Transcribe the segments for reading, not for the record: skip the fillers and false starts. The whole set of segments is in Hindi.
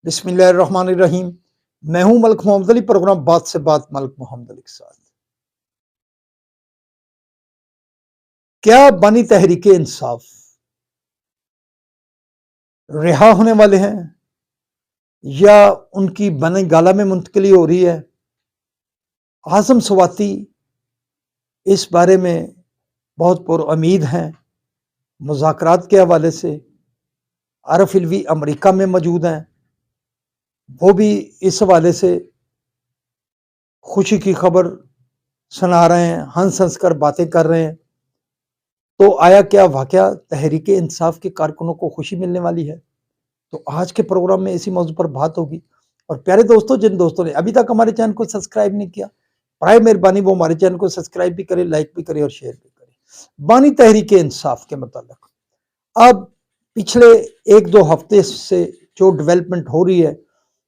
बिस्मिल्लाहिर्रहमानिर्रहीम। मैं हूं मलिक मोहम्मद अली। प्रोग्राम बात से बात मलिक मोहम्मद अली के साथ। क्या बानी तहरीक इंसाफ रिहा होने वाले हैं या उनकी बने गाला में मुंतकली हो रही है? आजम स्वाति इस बारे में बहुत पुरउम्मीद हैं। मुज़ाकरात के हवाले से आरफ इल्वी अमेरिका में मौजूद हैं, वो भी इस हवाले से खुशी की खबर सुना रहे हैं, हंस हंस कर बातें कर रहे हैं। तो आया क्या वाकया तहरीक इंसाफ के कारकुनों को खुशी मिलने वाली है? तो आज के प्रोग्राम में इसी मौजू पर बात होगी। और प्यारे दोस्तों, जिन दोस्तों ने अभी तक हमारे चैनल को सब्सक्राइब नहीं किया, बराए मेहरबानी वो हमारे चैनल को सब्सक्राइब भी करें, लाइक भी करें और शेयर भी करें। बानी तहरीक इंसाफ के मुताबिक अब पिछले 1-2 हफ्ते से जो डेवलपमेंट हो रही है,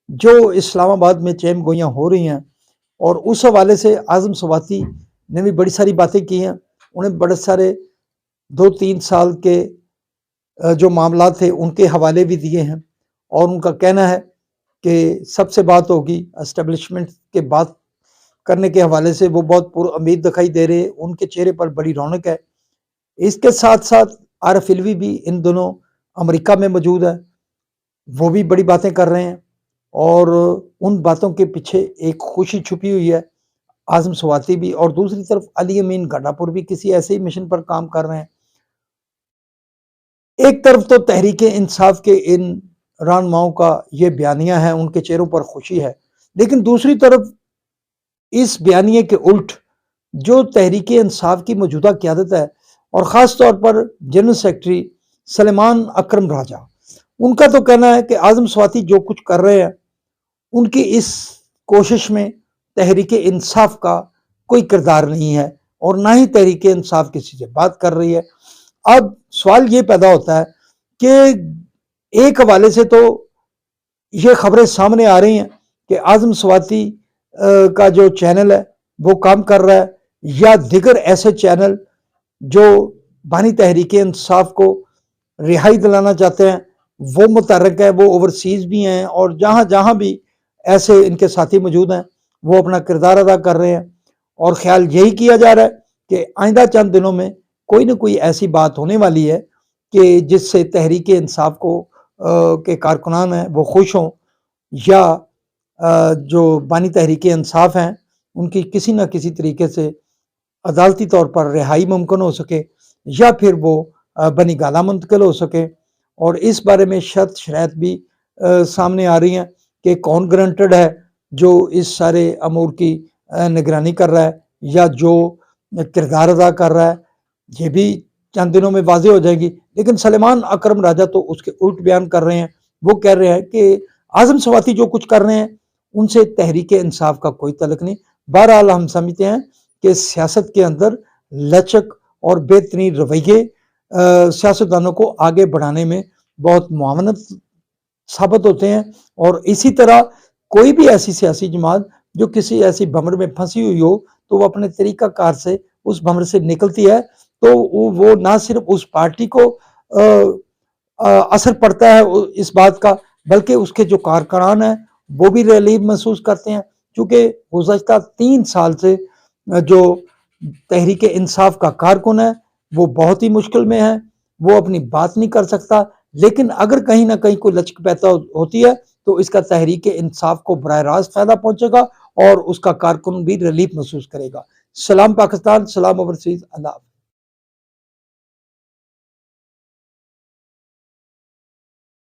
जो इस्लामाबाद में चहम गोइयाँ हो रही हैं, और उस हवाले से आजम स्वाति ने भी बड़ी सारी बातें की हैं। उन्हें बड़े सारे 2-3 साल के जो मामला थे उनके हवाले भी दिए हैं, और उनका कहना है कि सबसे बात होगी एस्टेब्लिशमेंट के बात करने के हवाले से वो बहुत पुरउम्मीद दिखाई दे रहे हैं, उनके चेहरे पर बड़ी रौनक है। इसके साथ साथ आरफ इल्वी भी इन दोनों अमेरिका में मौजूद है, वो भी बड़ी बातें कर रहे हैं, और उन बातों के पीछे एक खुशी छुपी हुई है। आजम स्वाति भी, और दूसरी तरफ अली अमीन गंडापुर भी किसी ऐसे ही मिशन पर काम कर रहे हैं। एक तरफ तो तहरीक इंसाफ के इन रहनुमाओं का ये बयानिया है, उनके चेहरों पर खुशी है, लेकिन दूसरी तरफ इस बयानिए के उल्ट जो तहरीक इंसाफ की मौजूदा क़यादत है, और ख़ास तौर पर जनरल सेक्रेटरी सलेमान अकरम राजा, उनका तो कहना है कि आजम स्वाति जो कुछ कर रहे हैं, उनकी इस कोशिश में तहरीक इंसाफ का कोई किरदार नहीं है, और ना ही तहरीक इंसाफ किसी से बात कर रही है। अब सवाल ये पैदा होता है कि एक हवाले से तो ये खबरें सामने आ रही हैं कि आजम स्वाति का जो चैनल है वो काम कर रहा है, या दिगर ऐसे चैनल जो बानी तहरीक इंसाफ को रिहाई दिलाना चाहते हैं वो मुतहर्रिक है, वो ओवरसीज़ भी हैं, और जहाँ जहाँ भी ऐसे इनके साथी मौजूद हैं वो अपना किरदार अदा कर रहे हैं। और ख्याल यही किया जा रहा है कि आइंदा चंद दिनों में कोई ना कोई ऐसी बात होने वाली है कि जिससे तहरीक इंसाफ को के कारकुनान हैं वो खुश हों, या जो बानी तहरीक इंसाफ हैं उनकी किसी न किसी तरीके से अदालती तौर पर रिहाई मुमकिन हो सके, या फिर वो बनी गाला मुंतकिल हो सके। और इस बारे में शर्त शराइत भी सामने आ रही हैं कि कौन ग्रांटेड है जो इस सारे अमूर की निगरानी कर रहा है, या जो किरदार अदा कर रहा है, ये भी चंद दिनों में वाज़ेह हो जाएगी। लेकिन सलेमान अकरम राजा तो उसके उल्ट बयान कर रहे हैं। वो कह रहे हैं कि आजम स्वाति जो कुछ कर रहे हैं उनसे तहरीक इंसाफ का कोई तल्लुक नहीं। बहरहाल हम समझते हैं कि सियासत के अंदर लचक और बेहतरीन रवैये सियासतदानों को आगे बढ़ाने में बहुत मुआवनत साबित होते हैं, और इसी तरह कोई भी ऐसी सियासी जमात जो किसी ऐसी भंवर में फंसी हुई हो तो वो अपने तरीकाकार से उस भंवर से निकलती है, तो वो ना सिर्फ उस पार्टी को असर पड़ता है इस बात का, बल्कि उसके जो कारकुनान हैं वो भी रिलीफ महसूस करते हैं। क्योंकि गुज़श्ता 3 साल से जो तहरीक इंसाफ का कारकुन है वो बहुत ही मुश्किल में है, वो अपनी बात नहीं कर सकता। लेकिन अगर कहीं ना कहीं कोई लचक पैदा होती है तो इसका तहरीक इंसाफ को बराह रास्त फायदा पहुंचेगा, और उसका कारकुन भी रिलीफ महसूस करेगा। सलाम पाकिस्तान, सलाम ओवरसीज, अल्लाह।